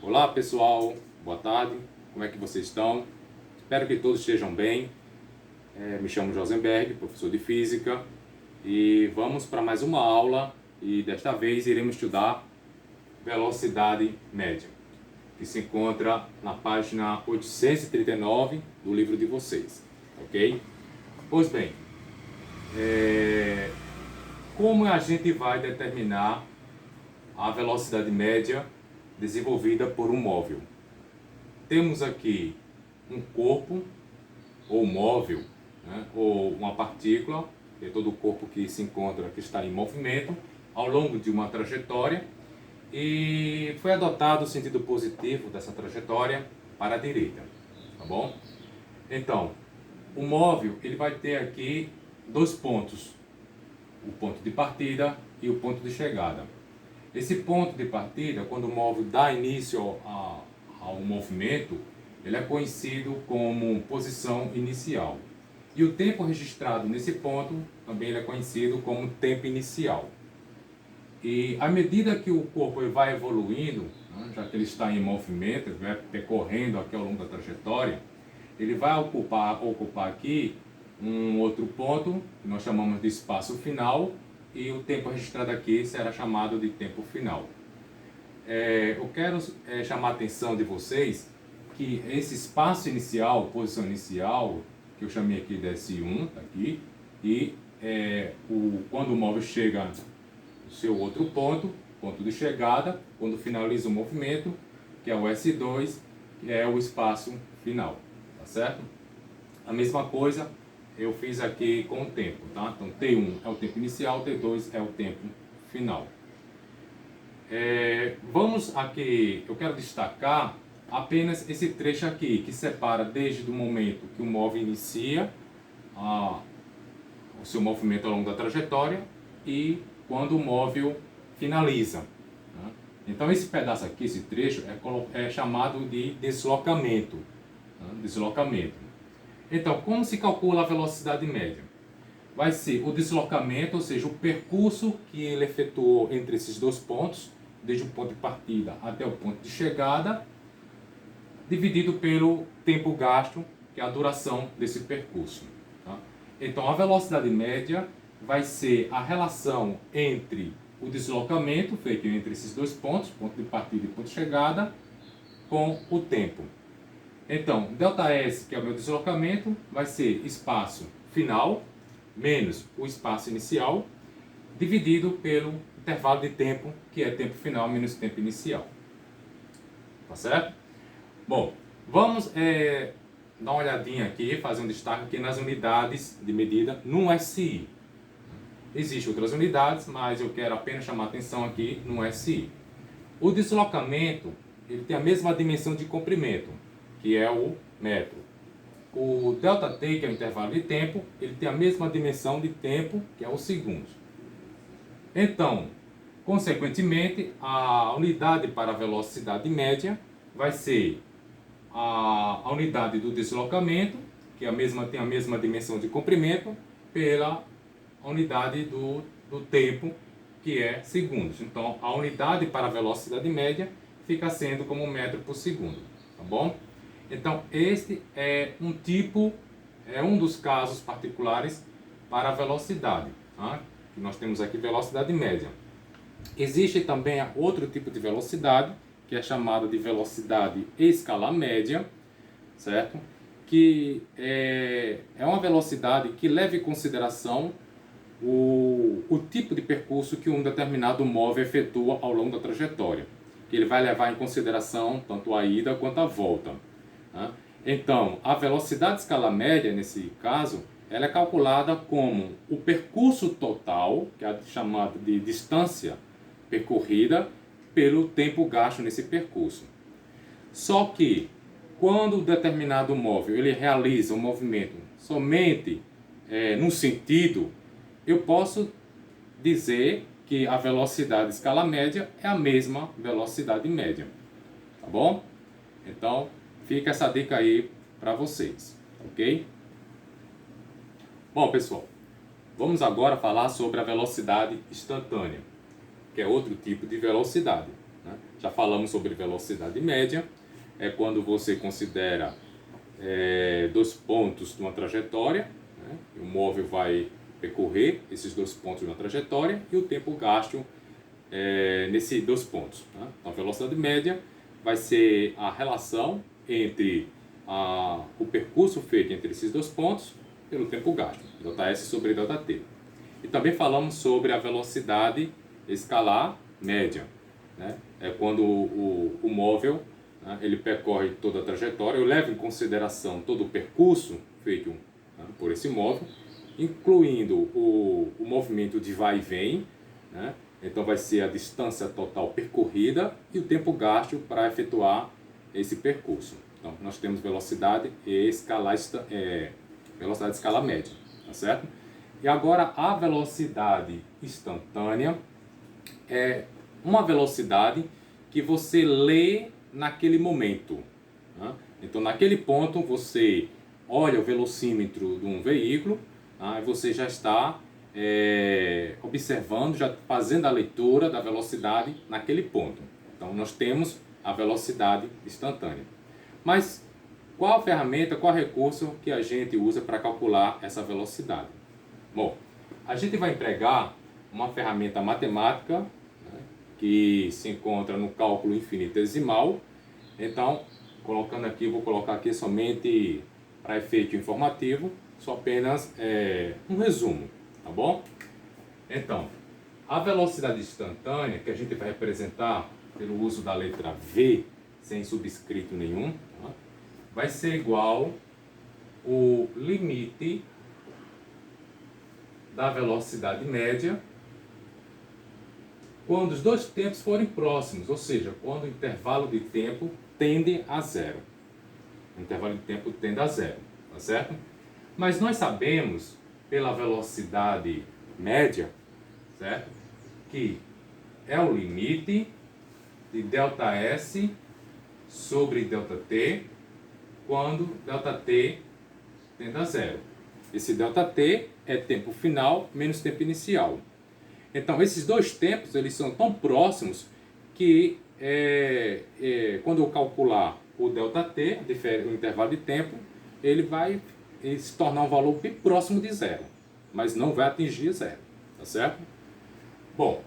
Olá pessoal, boa tarde, como é que vocês estão? Espero que todos estejam bem. Me chamo Josenberg, professor de Física, e vamos para mais uma aula e desta vez iremos estudar velocidade média, que se encontra na página 839 do livro de vocês, ok? Pois bem, como a gente vai determinar a velocidade média desenvolvida por um móvel? Temos aqui um corpo ou móvel, né, ou uma partícula, que é todo o corpo que se encontra, que está em movimento ao longo de uma trajetória, e foi adotado o sentido positivo dessa trajetória para a direita, tá bom? Então, o móvel ele vai ter aqui dois pontos, o ponto de partida e o ponto de chegada. Esse ponto de partida, quando o móvel dá início ao movimento, ele é conhecido como posição inicial. E o tempo registrado nesse ponto também ele é conhecido como tempo inicial. E à medida que o corpo vai evoluindo, né, já que ele está em movimento, ele vai percorrendo aqui ao longo da trajetória, ele vai ocupar aqui um outro ponto, que nós chamamos de espaço final, e o tempo registrado aqui será chamado de tempo final. Eu quero chamar a atenção de vocês que esse espaço inicial, posição inicial, que eu chamei aqui de S1, tá aqui, e quando o móvel chega no seu outro ponto, ponto de chegada, quando finaliza o movimento, que é o S2, que é o espaço final, tá certo? A mesma coisa eu fiz aqui com o tempo, tá? Então T1 é o tempo inicial, T2 é o tempo final. Vamos aqui, eu quero destacar apenas esse trecho aqui, que separa desde o momento que o móvel inicia o seu movimento ao longo da trajetória e quando o móvel finaliza, né? Então esse pedaço aqui, esse trecho, é chamado de deslocamento, né? Deslocamento. Então, como se calcula a velocidade média? Vai ser o deslocamento, ou seja, o percurso que ele efetuou entre esses dois pontos, desde o ponto de partida até o ponto de chegada, dividido pelo tempo gasto, que é a duração desse percurso, tá? Então, a velocidade média vai ser a relação entre o deslocamento feito entre esses dois pontos, ponto de partida e ponto de chegada, com o tempo. Então, ΔS, que é o meu deslocamento, vai ser espaço final menos o espaço inicial, dividido pelo intervalo de tempo, que é tempo final menos tempo inicial. Tá certo? Bom, vamos dar uma olhadinha aqui, fazer um destaque aqui nas unidades de medida no SI. Existem outras unidades, mas eu quero apenas chamar a atenção aqui no SI. O deslocamento ele tem a mesma dimensão de comprimento, que é o metro. O ΔT, que é o intervalo de tempo, ele tem a mesma dimensão de tempo, que é o segundo. Então, consequentemente, a unidade para a velocidade média vai ser a unidade do deslocamento, que tem a mesma dimensão de comprimento, pela unidade do tempo, que é segundos. Então, a unidade para a velocidade média fica sendo como metro por segundo, tá bom? Então, este é um dos casos particulares para a velocidade, tá? Que nós temos aqui velocidade média. Existe também outro tipo de velocidade, que é chamada de velocidade escalar média, certo? Que é uma velocidade que leva em consideração o tipo de percurso que um determinado móvel efetua ao longo da trajetória, que ele vai levar em consideração tanto a ida quanto a volta. Então, a velocidade escalar média, nesse caso, ela é calculada como o percurso total, que é chamado de distância percorrida, pelo tempo gasto nesse percurso. Só que, quando determinado móvel ele realiza um movimento somente num sentido, eu posso dizer que a velocidade escala média é a mesma velocidade média. Tá bom? Então, fica essa dica aí para vocês, ok? Bom, pessoal, vamos agora falar sobre a velocidade instantânea, que é outro tipo de velocidade. né? Já falamos sobre velocidade média, é quando você considera dois pontos de uma trajetória, né? O móvel vai percorrer esses dois pontos de uma trajetória e o tempo gasto nesses dois pontos, né? Então, a velocidade média vai ser a relação entre o percurso feito entre esses dois pontos pelo tempo gasto, ΔS sobre ΔT. E também falamos sobre a velocidade escalar média, né? É quando o móvel, né, ele percorre toda a trajetória. Eu levo em consideração todo o percurso feito, né, por esse móvel, incluindo o movimento de vai e vem, né? Então vai ser a distância total percorrida e o tempo gasto para efetuar esse percurso. Então nós temos velocidade velocidade escalar média, tá certo? E agora a velocidade instantânea é uma velocidade que você lê naquele momento, né? Então naquele ponto você olha o velocímetro de um veículo, né? E você já está observando, já fazendo a leitura da velocidade naquele ponto. Então nós temos a velocidade instantânea. Mas qual ferramenta, qual recurso que a gente usa para calcular essa velocidade? Bom, a gente vai empregar uma ferramenta matemática, né, que se encontra no cálculo infinitesimal. Então, colocando aqui, vou colocar aqui somente para efeito informativo, só apenas um resumo, tá bom? Então, a velocidade instantânea, que a gente vai representar pelo uso da letra V, sem subscrito nenhum, tá? Vai ser igual o limite da velocidade média quando os dois tempos forem próximos, ou seja, quando o intervalo de tempo tende a zero. O intervalo de tempo tende a zero, tá certo? Mas nós sabemos, pela velocidade média, certo? Que é o limite de ΔS sobre ΔT quando ΔT tende a zero. Esse ΔT é tempo final menos tempo inicial. Então, esses dois tempos eles são tão próximos que quando eu calcular o ΔT, o intervalo de tempo, ele vai se tornar um valor bem próximo de zero, mas não vai atingir zero, tá certo? Bom,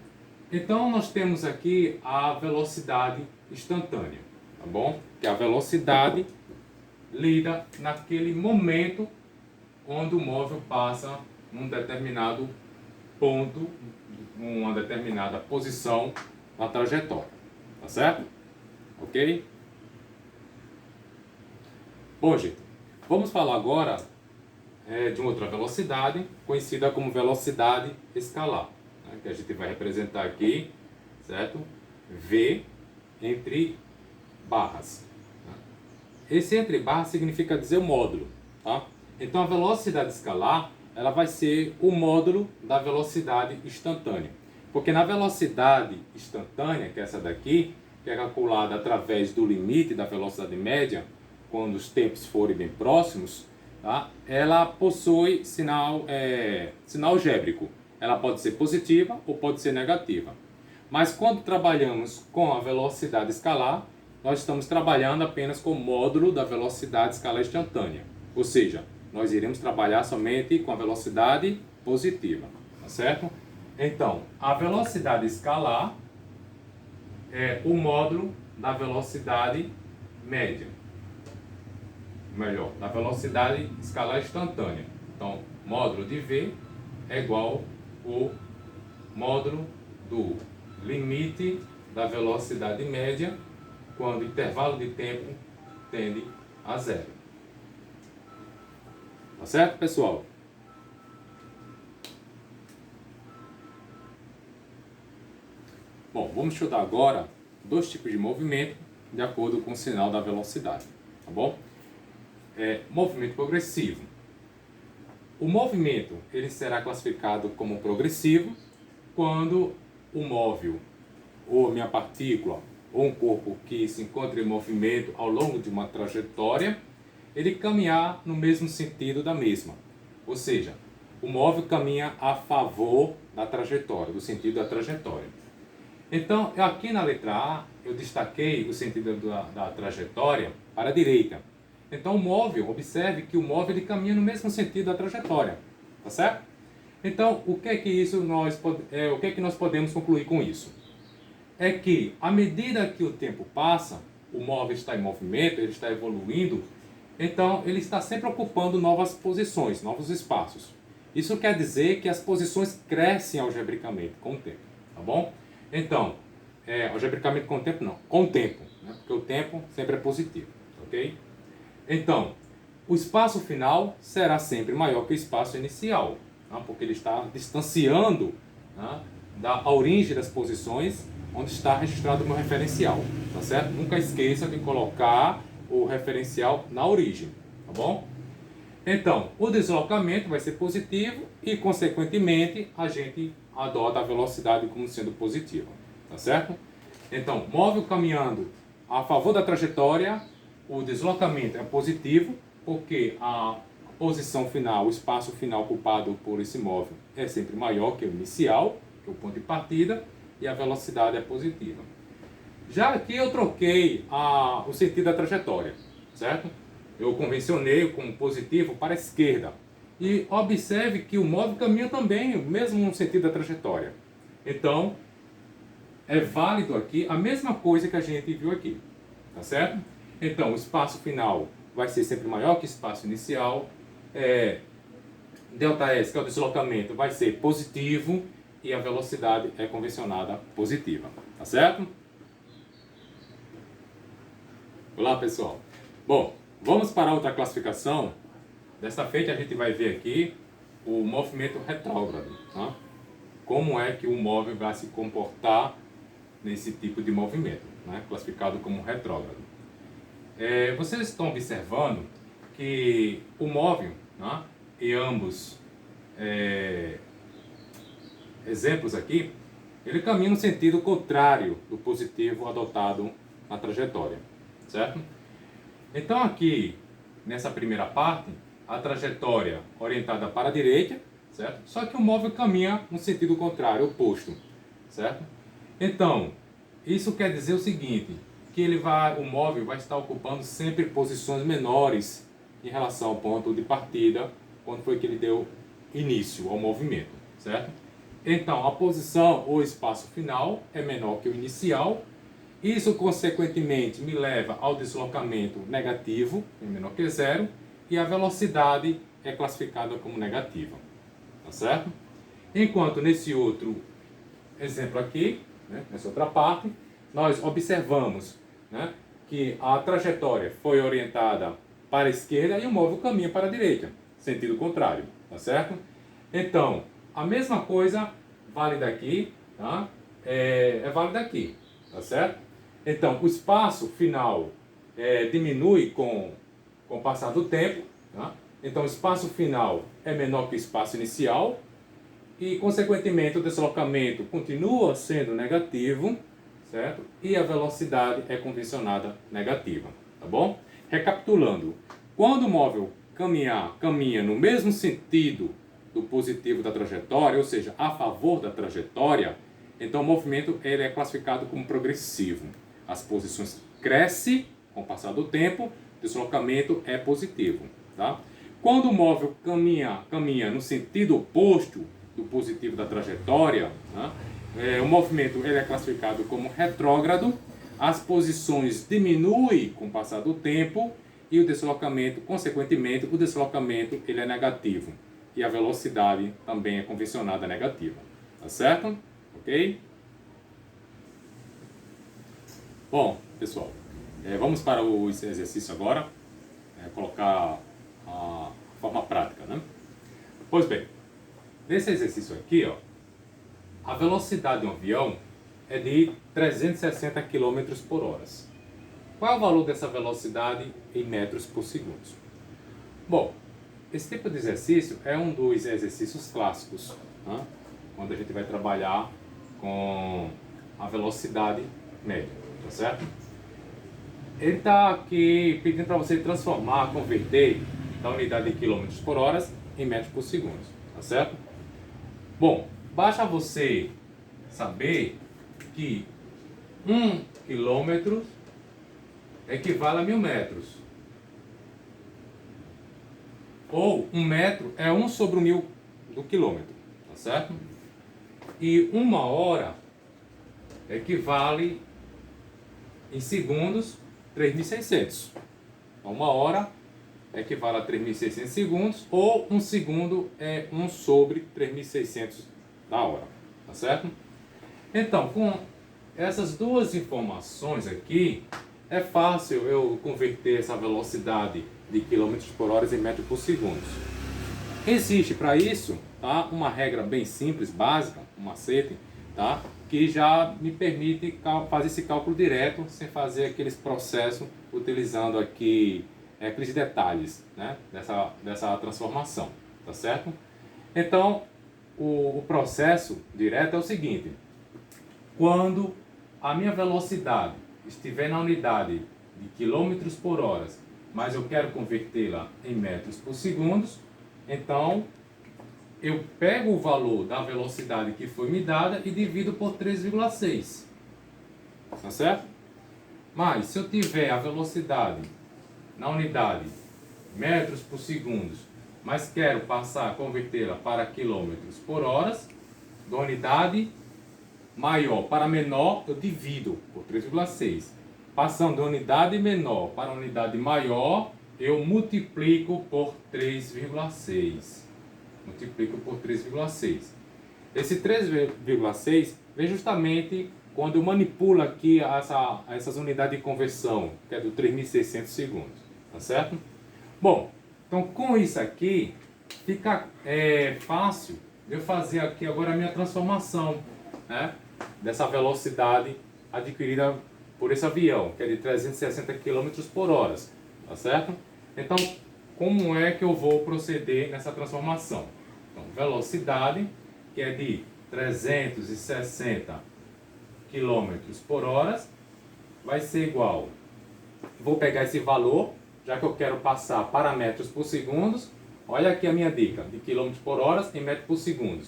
então nós temos aqui a velocidade instantânea, tá bom? Que é a velocidade lida naquele momento onde o móvel passa num determinado ponto, uma determinada posição na trajetória, tá certo? Ok? Bom, gente, vamos falar agora de uma outra velocidade, conhecida como velocidade escalar, né, que a gente vai representar aqui, certo? V entre barras. Esse entre barras significa dizer o módulo, tá? Então a velocidade escalar, ela vai ser o módulo da velocidade instantânea. Porque na velocidade instantânea, que é essa daqui, que é calculada através do limite da velocidade média, quando os tempos forem bem próximos, tá? Ela possui sinal algébrico. Ela pode ser positiva ou pode ser negativa. Mas quando trabalhamos com a velocidade escalar, nós estamos trabalhando apenas com o módulo da velocidade escalar instantânea. Ou seja, nós iremos trabalhar somente com a velocidade positiva, tá certo? Então, a velocidade escalar é o módulo da velocidade média. Melhor, da velocidade escalar instantânea. Então, módulo de V é igual ao módulo do limite da velocidade média quando o intervalo de tempo tende a zero. Tá certo, pessoal? Bom, vamos estudar agora dois tipos de movimento de acordo com o sinal da velocidade, tá bom? Movimento progressivo. O movimento ele será classificado como progressivo quando o móvel, ou minha partícula, ou um corpo que se encontra em movimento ao longo de uma trajetória, ele caminhar no mesmo sentido da mesma. Ou seja, o móvel caminha a favor da trajetória, do sentido da trajetória. Então, aqui na letra A, eu destaquei o sentido da trajetória para a direita. Então o móvel, observe que o móvel ele caminha no mesmo sentido da trajetória, tá certo? Então o que é que nós podemos concluir com isso? É que à medida que o tempo passa, o móvel está em movimento, ele está evoluindo, então ele está sempre ocupando novas posições, novos espaços. Isso quer dizer que as posições crescem algebricamente com o tempo, tá bom? Então, algebricamente com o tempo não, com o tempo, né? Porque o tempo sempre é positivo, ok? Então, o espaço final será sempre maior que o espaço inicial, tá? Porque ele está distanciando, tá, da origem das posições onde está registrado o meu referencial, tá certo? Nunca esqueça de colocar o referencial na origem, tá bom? Então, o deslocamento vai ser positivo e, consequentemente, a gente adota a velocidade como sendo positiva, tá certo? Então, móvel caminhando a favor da trajetória, o deslocamento é positivo, porque a posição final, o espaço final ocupado por esse móvel é sempre maior que o inicial, que é o ponto de partida, e a velocidade é positiva. Já aqui eu troquei o sentido da trajetória, certo? Eu convencionei como positivo para a esquerda. E observe que o móvel caminha também, mesmo no sentido da trajetória. Então, é válido aqui a mesma coisa que a gente viu aqui, tá certo? Então, o espaço final vai ser sempre maior que o espaço inicial. ΔS, que é o deslocamento, vai ser positivo e a velocidade é convencionada positiva, tá certo? Olá, pessoal. Bom, vamos para outra classificação. Desta feita a gente vai ver aqui o movimento retrógrado, tá? Como é que o móvel vai se comportar nesse tipo de movimento, né? Classificado como retrógrado. Vocês estão observando que o móvel, né, e ambos exemplos aqui, ele caminha no sentido contrário do positivo adotado na trajetória, certo? Então aqui, nessa primeira parte, a trajetória orientada para a direita, certo? Só que o móvel caminha no sentido contrário, oposto, certo? Então, isso quer dizer o seguinte, que o móvel vai estar ocupando sempre posições menores em relação ao ponto de partida, quando foi que ele deu início ao movimento, certo? Então, a posição ou espaço final é menor que o inicial. Isso, consequentemente, me leva ao deslocamento negativo, é menor que zero, e a velocidade é classificada como negativa, tá certo? Enquanto nesse outro exemplo aqui, né, nessa outra parte, nós observamos, né, que a trajetória foi orientada para a esquerda e o móvel caminha para a direita, sentido contrário, tá certo? Então, a mesma coisa vale daqui, tá? É válida aqui, tá certo? Então, o espaço final diminui com o passar do tempo, tá? Então, o espaço final é menor que o espaço inicial e, consequentemente, o deslocamento continua sendo negativo, certo? E a velocidade é convencionada negativa, tá bom? Recapitulando, quando o móvel caminha no mesmo sentido do positivo da trajetória, ou seja, a favor da trajetória, então o movimento ele é classificado como progressivo. As posições crescem com o passar do tempo, o deslocamento é positivo, tá? Quando o móvel caminha no sentido oposto do positivo da trajetória, né, o movimento ele é classificado como retrógrado, as posições diminuem com o passar do tempo e o deslocamento, consequentemente, o deslocamento ele é negativo e a velocidade também é convencionada negativa, tá certo? Ok? Bom, pessoal, vamos para o exercício agora, colocar a forma prática, né? Pois bem, nesse exercício aqui, ó, a velocidade de um avião é de 360 km por hora. Qual é o valor dessa velocidade em metros por segundo? Bom, esse tipo de exercício é um dos exercícios clássicos, né? Quando a gente vai trabalhar com a velocidade média, tá certo? Ele está aqui pedindo para você transformar, converter da unidade de quilômetros por hora em metros por segundo, tá certo? Bom, basta você saber que 1 quilômetro equivale a 1000 metros. Ou 1 metro é 1 sobre o 1000 do quilômetro, tá certo? E 1 hora equivale em segundos 3.600. Então, 1 hora equivale a 3.600 segundos, ou 1 segundo é 1 sobre 3.600 da hora, tá certo? Então, com essas duas informações aqui, é fácil eu converter essa velocidade de quilômetros por hora em metros por segundo. Existe para isso, tá, uma regra bem simples, básica, um macete, tá, que já me permite fazer esse cálculo direto, sem fazer aqueles processos, utilizando aqui aqueles detalhes, né, dessa transformação, tá certo? Então, o processo direto é o seguinte: quando a minha velocidade estiver na unidade de quilômetros por hora, mas eu quero convertê-la em metros por segundo, então eu pego o valor da velocidade que foi me dada e divido por 3,6. Tá certo? Mas se eu tiver a velocidade na unidade metros por segundo, mas quero passar a convertê-la para quilômetros por hora, da unidade maior para menor, eu divido por 3,6. Passando da unidade menor para a unidade maior, eu multiplico por 3,6. Multiplico por 3,6. Esse 3,6 vem justamente quando eu manipulo aqui essas unidades de conversão, que é do 3.600 segundos. Tá certo? Bom, então com isso aqui, fica fácil eu fazer aqui agora a minha transformação, né, dessa velocidade adquirida por esse avião, que é de 360 km por hora, tá certo? Então, como é que eu vou proceder nessa transformação? Então, velocidade, que é de 360 km por hora, vai ser igual, vou pegar esse valor, já que eu quero passar para metros por segundo. Olha aqui a minha dica, de quilômetros por hora em metros por segundo.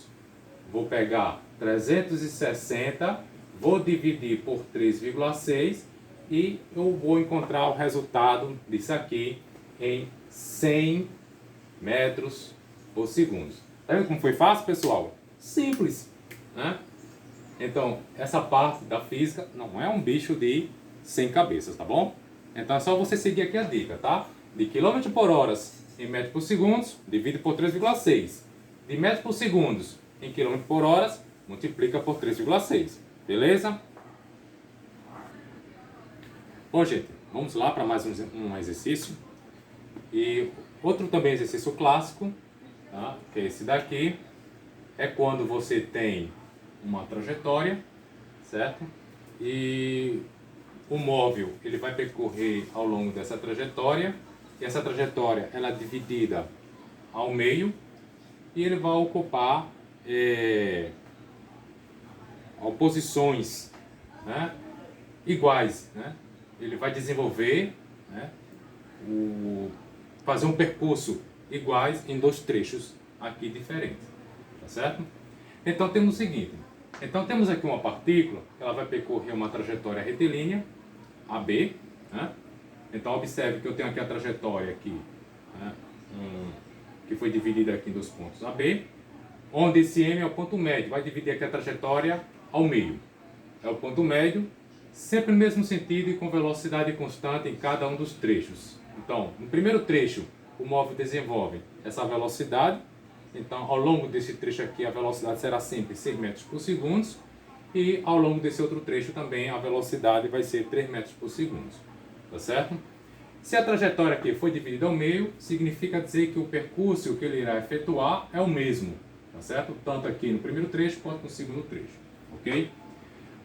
Vou pegar 360, vou dividir por 3,6 e eu vou encontrar o resultado disso aqui em 100 metros por segundo. Tá vendo como foi fácil, pessoal? Simples, né? Então, essa parte da física não é um bicho de 100 cabeças, tá bom? Então é só você seguir aqui a dica, tá? De quilômetro por hora em metros por segundo, divide por 3,6. De metros por segundo em quilômetro por hora, multiplica por 3,6. Beleza? Bom, gente, vamos lá para mais um exercício. E outro também exercício clássico, tá? Que é esse daqui. É quando você tem uma trajetória, certo? E o móvel ele vai percorrer ao longo dessa trajetória. E essa trajetória ela é dividida ao meio e ele vai ocupar posições, né, iguais, né? Ele vai desenvolver, né, fazer um percurso iguais em dois trechos aqui diferentes, tá certo? Então temos o seguinte, então temos aqui uma partícula que ela vai percorrer uma trajetória retilínea AB, né? Então observe que eu tenho aqui a trajetória aqui, né, que foi dividida aqui em dois pontos AB, onde esse M é o ponto médio, vai dividir aqui a trajetória ao meio. É o ponto médio, sempre no mesmo sentido e com velocidade constante em cada um dos trechos. Então, no primeiro trecho, o móvel desenvolve essa velocidade. Então, ao longo desse trecho aqui, a velocidade será sempre 6 metros por segundo. E ao longo desse outro trecho também, a velocidade vai ser 3 metros por segundo. Tá certo? Se a trajetória aqui foi dividida ao meio, significa dizer que o percurso que ele irá efetuar é o mesmo. Tá certo? Tanto aqui no primeiro trecho quanto no segundo trecho. Ok?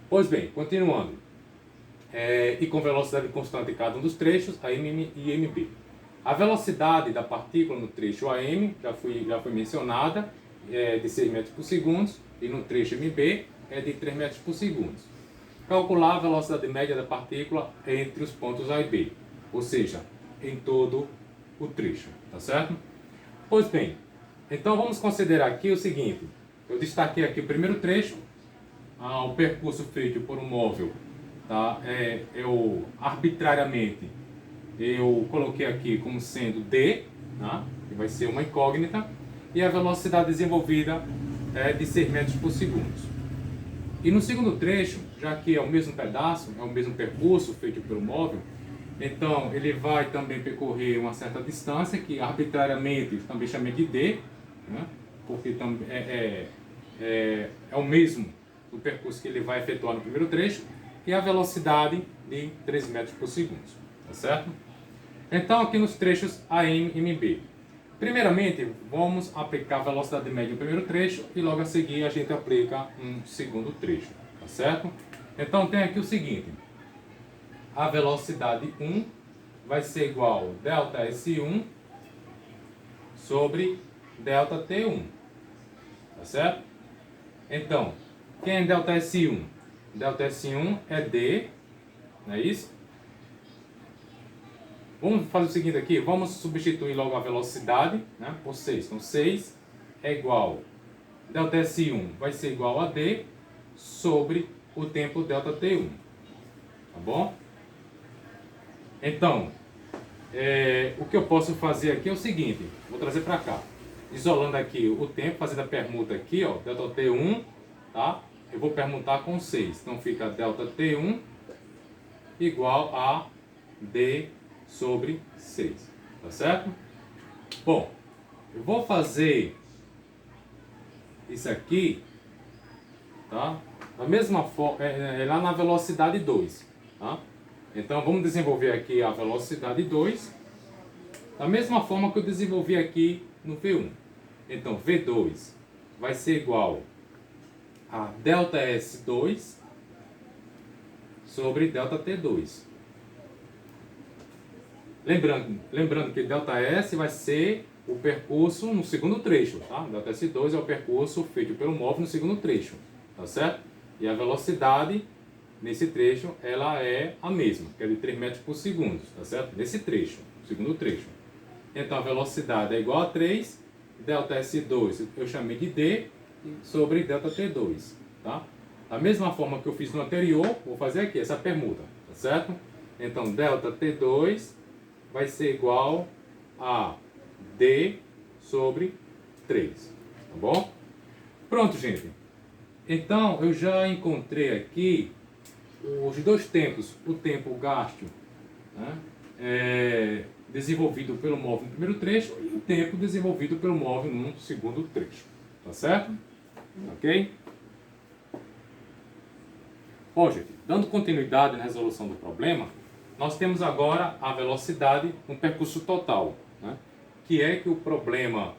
Pois bem, continuando. E com velocidade constante em cada um dos trechos, AM e MB. A velocidade da partícula no trecho AM já foi mencionada, é de 6 metros por segundo, e no trecho MB é de 3 metros por segundo. Calcular a velocidade média da partícula entre os pontos A e B, ou seja, em todo o trecho, tá certo? Pois bem, então vamos considerar aqui o seguinte, eu destaquei aqui o primeiro trecho, o percurso feito por um móvel tá? Eu arbitrariamente eu coloquei aqui como sendo d, tá? Que vai ser uma incógnita, e a velocidade desenvolvida é de 6 metros por segundo. E no segundo trecho, já que é o mesmo pedaço, é o mesmo percurso feito pelo móvel, então ele vai também percorrer uma certa distância, que arbitrariamente também chamei de d, né? Porque é o mesmo do percurso que ele vai efetuar no primeiro trecho, e a velocidade de 3 metros por segundo, tá certo? Então aqui nos trechos AM e MB. Primeiramente, vamos aplicar a velocidade média no primeiro trecho e logo a seguir a gente aplica um segundo trecho, tá certo? Então tem aqui o seguinte, a velocidade 1 vai ser igual a ΔS1 sobre ΔT1, tá certo? Então, quem é ΔS1? ΔS1 é D, não é isso? Vamos fazer o seguinte aqui, vamos substituir logo a velocidade, né, por 6. Então 6 é igual, ΔS1 vai ser igual a D sobre o tempo ΔT1, tá bom? Então, o que eu posso fazer aqui é o seguinte, vou trazer para cá, isolando aqui o tempo, fazendo a permuta aqui, ó, ΔT1, tá? Eu vou permutar com 6, então fica ΔT1 igual a D sobre 6, tá certo? Bom, eu vou fazer isso aqui, tá? Da mesma forma, lá na velocidade 2, tá? Então vamos desenvolver aqui a velocidade 2, da mesma forma que eu desenvolvi aqui no V1. Então V2 vai ser igual a ΔS2 sobre ΔT2. Lembrando que ΔS vai ser o percurso no segundo trecho, tá? ΔS2 é o percurso feito pelo móvel no segundo trecho, tá certo? E a velocidade nesse trecho, ela é a mesma, que é de 3 metros por segundo, tá certo? Nesse trecho, segundo trecho. Então a velocidade é igual a 3, ΔS2 eu chamei de D sobre ΔT2, tá? Da mesma forma que eu fiz no anterior, vou fazer aqui essa permuta, tá certo? Então ΔT2 vai ser igual a D sobre 3, tá bom? Pronto, gente. Então, eu já encontrei aqui os dois tempos, o tempo gasto, né, desenvolvido pelo móvel no primeiro trecho e o tempo desenvolvido pelo móvel no segundo trecho, tá certo? Ok? Bom, gente, dando continuidade na resolução do problema, nós temos agora a velocidade no percurso total, né? Que é que o problema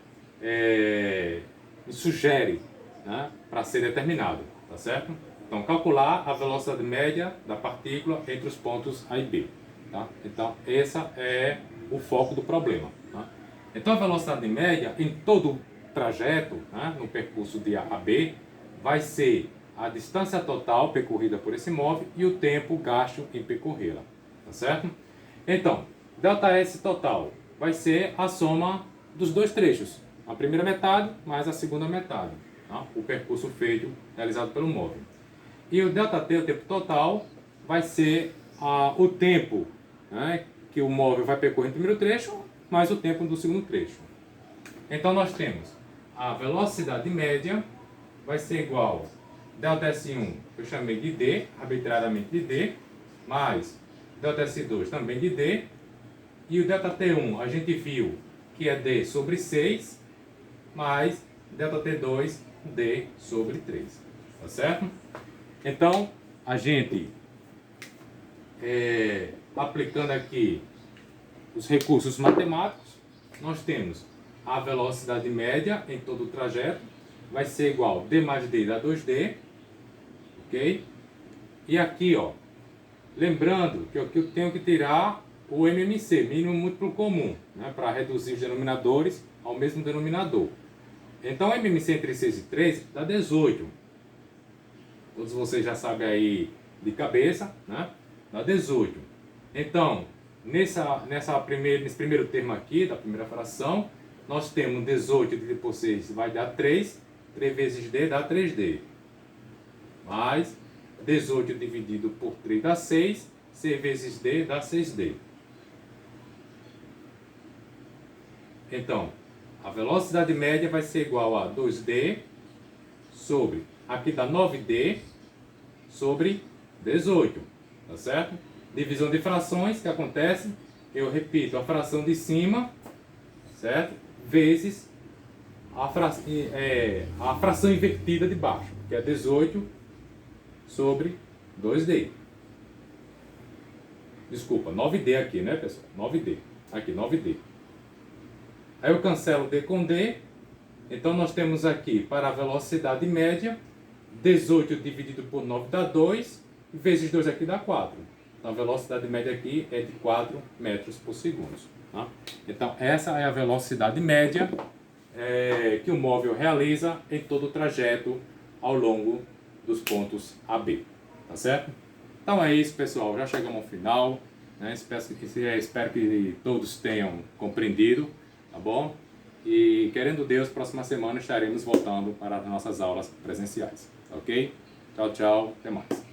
sugere, né, para ser determinado, tá certo? Então, calcular a velocidade média da partícula entre os pontos A e B, tá? Então, esse é o foco do problema, tá? Então, a velocidade média em todo o trajeto, né, no percurso de A a B, vai ser a distância total percorrida por esse móvel e o tempo gasto em percorrê-la. Tá certo? Então, ΔS total vai ser a soma dos dois trechos, a primeira metade mais a segunda metade, tá? O percurso feito, realizado pelo móvel. E o ΔT, o tempo total, vai ser o tempo, né, que o móvel vai percorrer no primeiro trecho, mais o tempo do segundo trecho. Então nós temos a velocidade média vai ser igual a ΔS1, eu chamei de D, arbitrariamente de D, mais ΔS2 também de D, e o ΔT1 a gente viu que é D sobre 6, mais ΔT2 D sobre 3, tá certo? Então, a gente, aplicando aqui os recursos matemáticos, nós temos a velocidade média em todo o trajeto, vai ser igual D mais D dá 2D, ok? E aqui, ó, lembrando que eu tenho que tirar o MMC, mínimo múltiplo comum, né, para reduzir os denominadores ao mesmo denominador. Então, MMC entre 6 e 3 dá 18. Todos vocês já sabem aí de cabeça, né? Dá 18. Então, nesse primeiro termo aqui, da primeira fração, nós temos 18 dividido por 6 vai dar 3. 3 vezes D dá 3D. Mais 18 dividido por 3 dá 6. C vezes D dá 6D. Então, a velocidade média vai ser igual a 2D sobre, aqui dá 9D sobre 18, tá certo? Divisão de frações, que acontece, eu repito, a fração de cima, certo? Vezes a fração invertida de baixo, que é 18 sobre 2D. Desculpa, 9D aqui, né, pessoal? 9D. Aqui, 9D. Aí eu cancelo D com D. Então nós temos aqui, para a velocidade média, 18 dividido por 9 dá 2, vezes 2 aqui dá 4. Então a velocidade média aqui é de 4 metros por segundo. Tá? Então essa é a velocidade média que o móvel realiza em todo o trajeto ao longo dos pontos A, B. Tá certo? Então é isso, pessoal. Já chegamos ao final. Né? Espero que todos tenham compreendido. Tá bom? E querendo Deus, próxima semana estaremos voltando para as nossas aulas presenciais. Ok? Tchau, tchau. Até mais.